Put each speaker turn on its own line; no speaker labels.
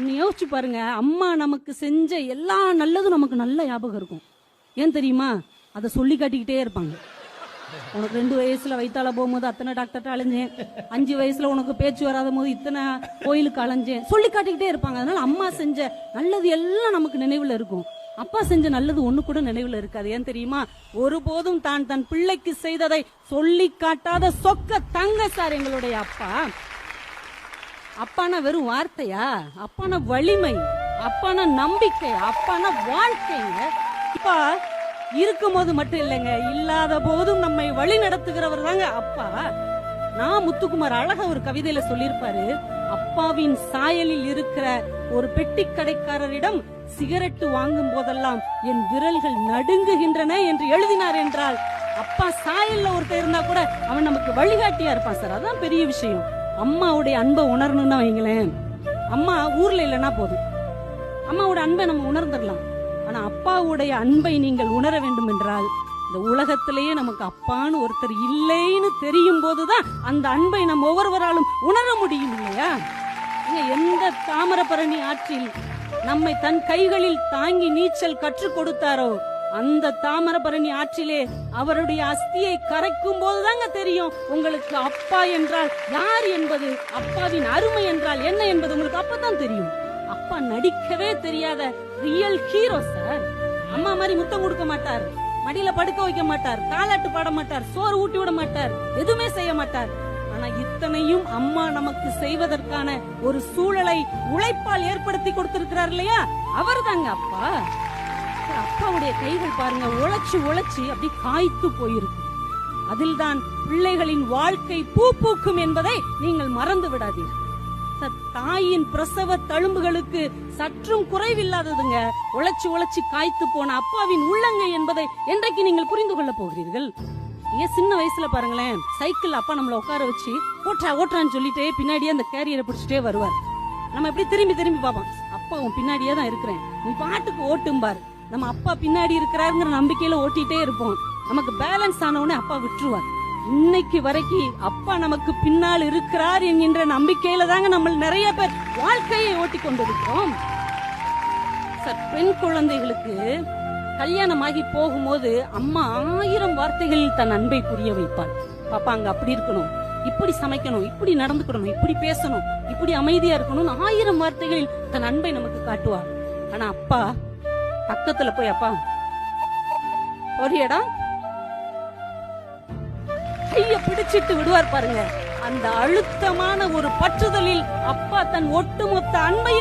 யோசிச்சு பாருங்க, அம்மா நமக்கு செஞ்ச எல்லா நல்லதும் நமக்கு நல்ல ஞாபகம் இருக்கும். ஏன் தெரியுமா? அதை சொல்லி காட்டிக்கிட்டே இருப்பாங்க. உனக்கு 2 வயசுல வயித்தால போகும்போது அத்தனை டாக்டர்கிட்ட அலைஞ்சேன், 5 வயசுல உனக்கு பேச்சு வராத போது இத்தனை கோயிலுக்கு அலைஞ்சேன், சொல்லி காட்டிக்கிட்டே இருப்பாங்க. அதனால அம்மா செஞ்ச நல்லது எல்லாம் நமக்கு நினைவுல இருக்கும். அப்பா செஞ்ச நல்லது ஒண்ணு கூட நினைவுல இருக்காது. ஏன் தெரியுமா? ஒருபோதும் தான் தன் பிள்ளைக்கு செய்ததை சொல்லி காட்டாத சொக்க தங்க சார் எங்களுடைய அப்பா. அப்பானா வெறும் வார்த்தையா? அப்பானா வலிமை, அப்பானா நம்பிக்கை, அப்பானா வாழ்க்கைங்க. அப்பா இருக்கும்போது மட்டும் இல்லைங்க, இல்லாத போதும் நம்மை வழி நடத்துகிறவர் தாங்க அப்பா. நான் முத்துக்குமார் அழகா ஒரு கவிதையில சொல்லியிருப்பாரு, அப்பாவின் சாயலில் இருக்கிற ஒரு பெட்டி கடைக்காரரிடம் சிகரெட்டு வாங்கும் போதெல்லாம் என் விரல்கள் நடுங்குகின்றன என்று எழுதினார் என்றால், அப்பா சாயல்ல ஒருத்தர் இருந்தா கூட அவன் நமக்கு வழிகாட்டியா இருப்பான் சார். அதான் பெரிய விஷயம். அம்மாவுடைய அன்பை உணரணும்னா வைங்களேன், அம்மா ஊர்ல இல்லைன்னா போதும், அம்மாவோட அன்பை நம்ம உணர்ந்துடலாம். ஆனா அப்பாவுடைய அன்பை நீங்கள் உணர வேண்டும் என்றால், இந்த உலகத்திலேயே நமக்கு அப்பான்னு ஒருத்தர் இல்லைன்னு தெரியும் போதுதான் அந்த அன்பை நம்ம ஒவ்வொருவராலும் உணர முடியும் இல்லையா? எந்த தாமிரபரணி ஆற்றில் நம்மை தன் கைகளில் தாங்கி நீச்சல் கற்றுக் கொடுத்தாரோ, அந்த தாமிரபரணி ஆற்றிலே அவருடைய அஸ்தியை கரைக்கும் போதுதாங்க தெரியும் உங்களுக்கு அப்பா என்றால் யார் என்பது, அப்பாவின் அருமை என்றால் என்ன என்பது உங்களுக்கு அப்பதான் தெரியும். அப்பா நடிக்கவே தெரியாத ரியல் ஹீரோ சார். அம்மா மாதிரி முத்தம் கொடுக்க மாட்டார், மடியில படுக்க வைக்க மாட்டார், தாலாட்டு பாட மாட்டார், சோறு ஊட்டி விட மாட்டார், எதுவுமே செய்ய மாட்டார். ஆனா இத்தனையும் அம்மா நமக்கு செய்வதற்கான ஒரு சூழலை உழைப்பால் ஏற்படுத்தி கொடுத்திருக்கிறார் இல்லையா? அவர் தாங்க அப்பா. அப்பாவுடைய கைகள் பாருங்க, உழைச்சு உழைச்சு அப்படி காய்த்து போயிருக்கு. அதில் தான் பிள்ளைகளின் வாழ்க்கை பூ பூக்கும் என்பதை நீங்கள் மறந்து விடாதீர்கள். தாயின் பிரசவ தழும்புகளுக்கு சற்றும் குறைவில்லாததுங்க உழைச்சு உழைச்சு காய்த்து போன அப்பாவின் உள்ளங்கை என்பதை என்றைக்கு நீங்கள் புரிந்து கொள்ள போகிறீர்கள்? நீங்க சின்ன வயசுல பாருங்களேன், சைக்கிள் அப்பா நம்மள உட்கார வச்சு ஓட்டுறான்னு சொல்லிட்டே பின்னாடியே அந்த கேரியரை பிடிச்சிட்டே வருவார். நம்ம எப்படி திரும்பி திரும்பி பார்ப்போம், அப்பா உன் பின்னாடியே தான் இருக்கிறேன், நீ பாட்டுக்கு ஓட்டும்பார். நம்ம அப்பா பின்னாடி இருக்கிறாருங்கிற நம்பிக்கையில ஓட்டிட்டே இருப்போம். நமக்கு பேலன்ஸ் ஆன உடனே அப்பா விட்டுருவார். இன்னைக்கு வரைக்கும் அப்பா நமக்கு பின்னால் இருக்கிறார் என்கின்ற நம்பிக்கையில தாங்க நம்ம நிறைய பேர் வாழ்க்கையை ஓட்டி கொண்டிருக்கிறோம். பெண் குழந்தைகளுக்கு கல்யாணமாகி போகும்போது அம்மா 1000 வார்த்தைகளில் தன் அன்பை புரிய வைப்பாள். பாப்பா அங்க அப்படி இருக்கணும், இப்படி சமைக்கணும், இப்படி நடந்துக்கணும், இப்படி பேசணும், இப்படி அமைதியா இருக்கணும், 1000 வார்த்தைகளில் தன் அன்பை நமக்கு காட்டுவார். ஆனா அப்பா பக்கத்துல போய் அப்பா ஒரு இடம் கைய பிடிச்சிட்டு விடுவார் பாருங்க. அந்த அழுத்தமான ஒரு பற்றுதலில் அப்பா தன் ஒட்டுமொத்த அன்பை